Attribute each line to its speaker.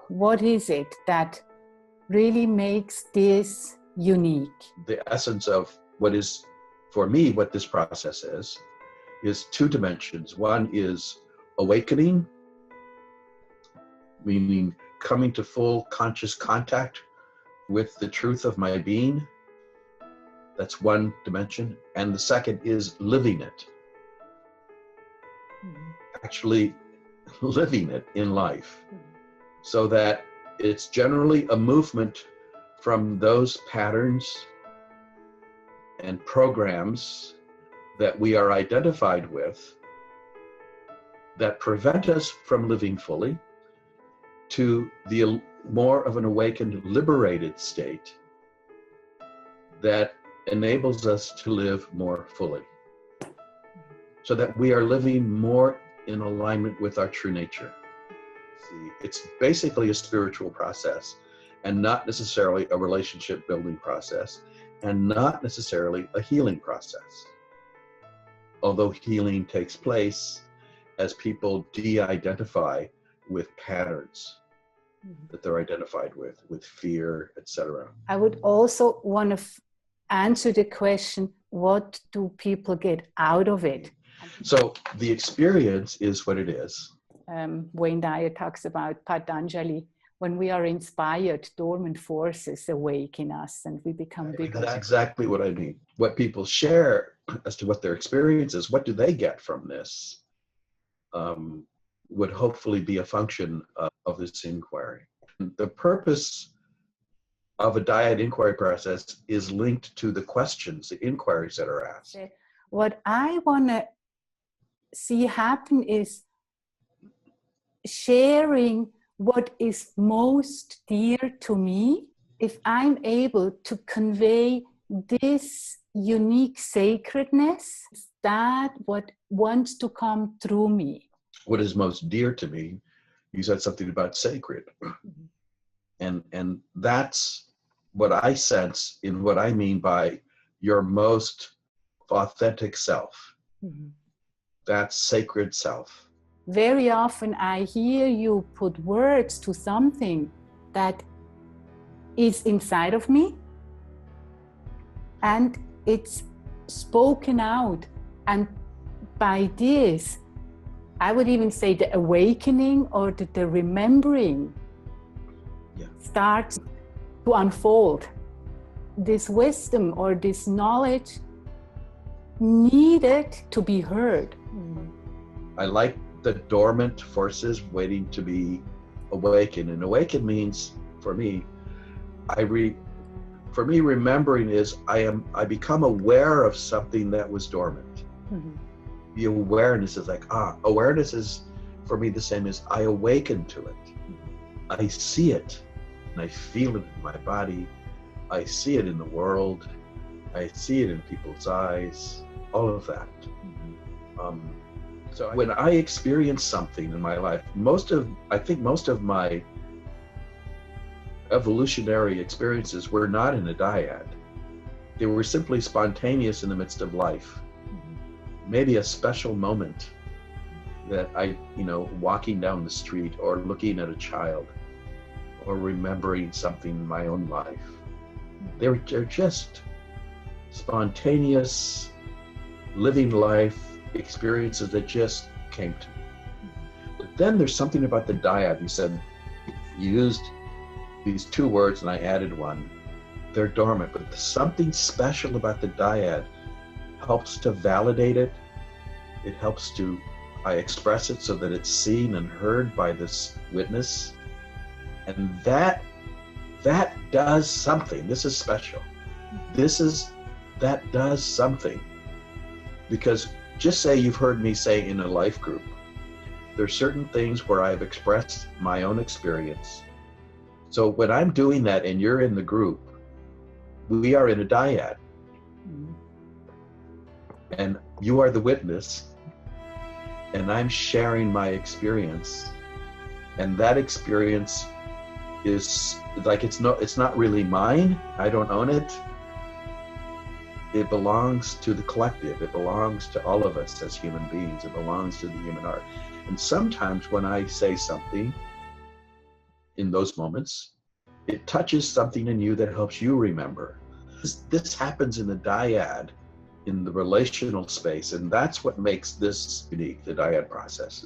Speaker 1: What is it that really makes this unique?
Speaker 2: The essence of what is, for me, what this process is two dimensions. One is awakening, meaning coming to full conscious contact with the truth of my being. That's one dimension. And the second is living it. Actually living it in life. So that it's generally a movement from those patterns and programs that we are identified with that prevent us from living fully to the more of an awakened, liberated state that enables us to live more fully. So that we are living more in alignment with our true nature. See, it's basically a spiritual process and not necessarily a relationship building process and not necessarily a healing process. Although healing takes place as people de-identify with patterns that they're identified with fear, etc.
Speaker 1: I would also want to answer the question, what do people get out of it?
Speaker 2: So the experience is what it is.
Speaker 1: Wayne Dyer talks about Patanjali, when we are inspired, dormant forces awake in us and we become bigger.
Speaker 2: That's exactly what I mean. What people share as to what their experience is, what do they get from this, would hopefully be a function of this inquiry. The purpose of a dyad inquiry process is linked to the questions, the inquiries that are asked.
Speaker 1: What I want to see happen is sharing what is most dear to me. If I'm able to convey this unique sacredness, that what wants to come through me.
Speaker 2: What is most dear to me, you said something about sacred. And that's what I sense in what I mean by your most authentic self. That's sacred self.
Speaker 1: Very often I hear you put words to something that is inside of me and it's spoken out. And by this, I would even say the awakening or the remembering starts to unfold. This wisdom or this knowledge needed to be heard.
Speaker 2: I like the dormant forces waiting to be awakened. And awaken means, for me, remembering is I become aware of something that was dormant. The awareness is like, awareness is for me the same as I awaken to it. I see it and I feel it in my body. I see it in the world. I see it in people's eyes, all of that. So when I experience something in my life, I think most of my evolutionary experiences were not in a dyad. They were simply spontaneous in the midst of life. Maybe a special moment that walking down the street or looking at a child or remembering something in my own life. They're just spontaneous, living life experiences that just came to me. But then there's something about the dyad. You used these two words and I added one. They're dormant, but something special about the dyad helps to validate it. It helps I express it so that it's seen and heard by this witness. And that does something. This is special. That does something. Because just say you've heard me say in a life group, there's certain things where I've expressed my own experience. So when I'm doing that and you're in the group, we are in a dyad. And you are the witness, and I'm sharing my experience. And that experience is like, it's not really mine. I don't own it. It belongs to the collective. It belongs to all of us as human beings. It belongs to the human heart. And sometimes when I say something, in those moments, it touches something in you that helps you remember. This happens in the dyad, in the relational space, and that's what makes this unique, the dyad process.